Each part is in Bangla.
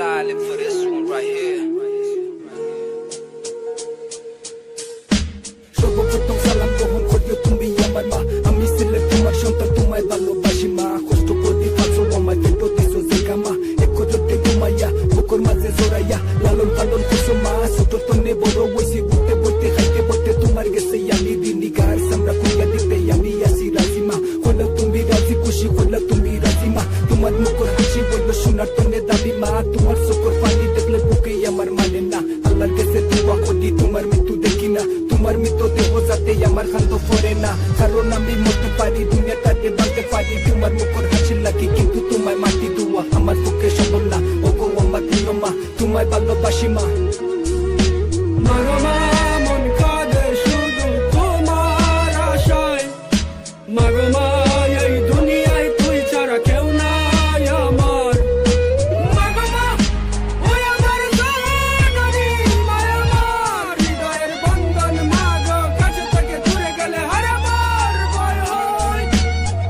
silent for this one right here. সর্বপ্রথম সালাম গ্রহণ করিও তুমি আমার মা, আমি ছেলে তোমার সন্তান, তোমায় ভালোবাসি মা। কষ্ট করে খাচ্ছো আমার পেটো দিছো জায়গা মা, এক করতে ঘুমাইয়া বুকুর মাঝে জড়াইয়া লালন পালন করছো মা। ছোট তনে বড় হইছি ঘুরতে বইতে খাইতে বইতে তোমার গেছে আমি দিনী গার সামরা কইয়া দিতে আমি আসি রাজি মা। হলো তুমি রাজি খুশি হলো তুমি রাজি মা, তোমার মুখর হাসি বলল শোনার তনে দাবি মা। তোমার চোখের পানি দেখলে বুকে আমার মানে না, আল্লাহর কাছে দোয়া করি তোমার মৃত্যু দেখি না। তোমার মৃত্যু দেহ যাতে আমার খান্ত পড়ে না, কারণ আমি মরতে পারি দুনিয়াটাকে বাঁচতে পারি। তোমার মুখর হাসি লাগে কিন্তু তোমায় মাটি দোয়া আমার পক্ষে সম্ভব না। ও গো আমার প্রিয় মা, তোমায় ভালোবাসি মা। মাগো মা মন কাঁদে শুধু তোমার আশায়, মাগো মা এই দুনিয়ায় তুই ছাড়া কেউ নাই আমার। মাগো মা ওই আমার জননী মায়া আমার, হৃদয়ের বন্ধন মাগো কাছে থেকে দূরে গেলে হারাবার ভয় হয়।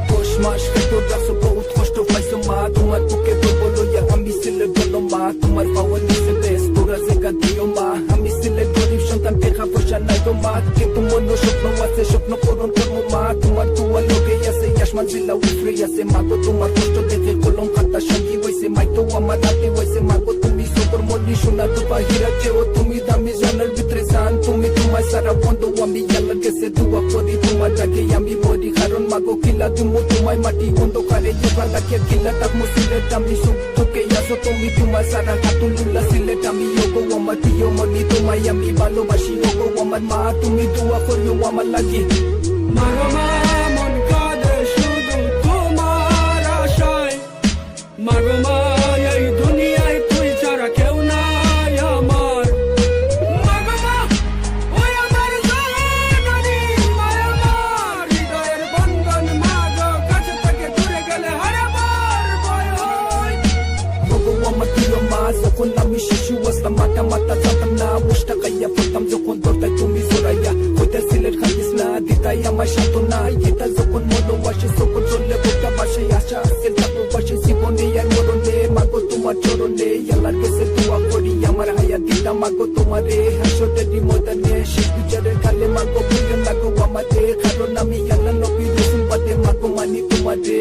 10 মাস পেটর রাখছো বহুত কষ্ট পাইছো মা, তোমার বুকে বলবো লইয়া আমি ছেলে বলো মা। তোমার পাওয়া নিচে বেশ তোরা জায়গা দিও মা, আমি ছেলে গরিব সন্তান দেখা পয়সা নাই গো মা। কিন্তু মন স্বপ্ন আছে স্বপ্ন পূরণ করবো মা। তোমার দোয়া লোকে আছে আসমান জিল্লা উফরে আছে মাগো, তোমার কষ্ট দেখে কলম খাতা সঙ্গী হয়েছে মাই তো আমার রাতে হয়েছে মাগো। তুমি সবর মল্লি সোনা দুপা হীরা চেও তুমি দামি জানার ভিতরে জান, তুমি তোমার সারা বন্ধু আমি আল্লাহর কাছে দোয়া করি তোমার ডাকে আমি মরি। কারণ মাগো কিলা তুমি তোমায় মাটি অন্ধকারে এবার রাখে কিলা তাক মুসিলেট আমি সুখ তোকে আসো তুমি তোমার সারা কাতুল্লা সিলেট আমি ওগো আমার প্রিয় মনি তোমায় আমি ভালোবাসি ওগো আমার মা। তুমি দোয়া করিও আমার লাগে। মাগো মা মন কাঁদে শুধু তোমার আশায়, মাগো মা এই দুনিয়ায় তুই ছাড়া কেউ নাই আমার। মাগো মা ওই আমার জননী মায়া আমার, হৃদয়ের বন্ধন মাগো কাছে থেকে দূরে গেলে হারাবার ভয় হয়। ওগো আমার প্রিয় মা, যখন আমি শিশু আসলাম মাথা মাথা জানতাম না, বুঝটা খাইয়া পড়তাম যখন দরকার তুমি জোরাইয়া হইতে সিলেট খাইস না দিতাই আমার সান্ত্বনা। এটা যখন মনো আসে যখন চললে বোকা বাসে আশা আসে যাবো বাসে জীবনে আর মরণে মাগো তোমার চরণে। আল্লাহর কাছে দোয়া করি আমার হায়াত দিতা মাগো তোমারে, হাসরের ময়দানে শেষ বিচারের কালে মাগো বলেন লাগো আমারে। কারণ আমি আল্লাহ নবী রাসূল বাদে মাগো মানি তোমারে।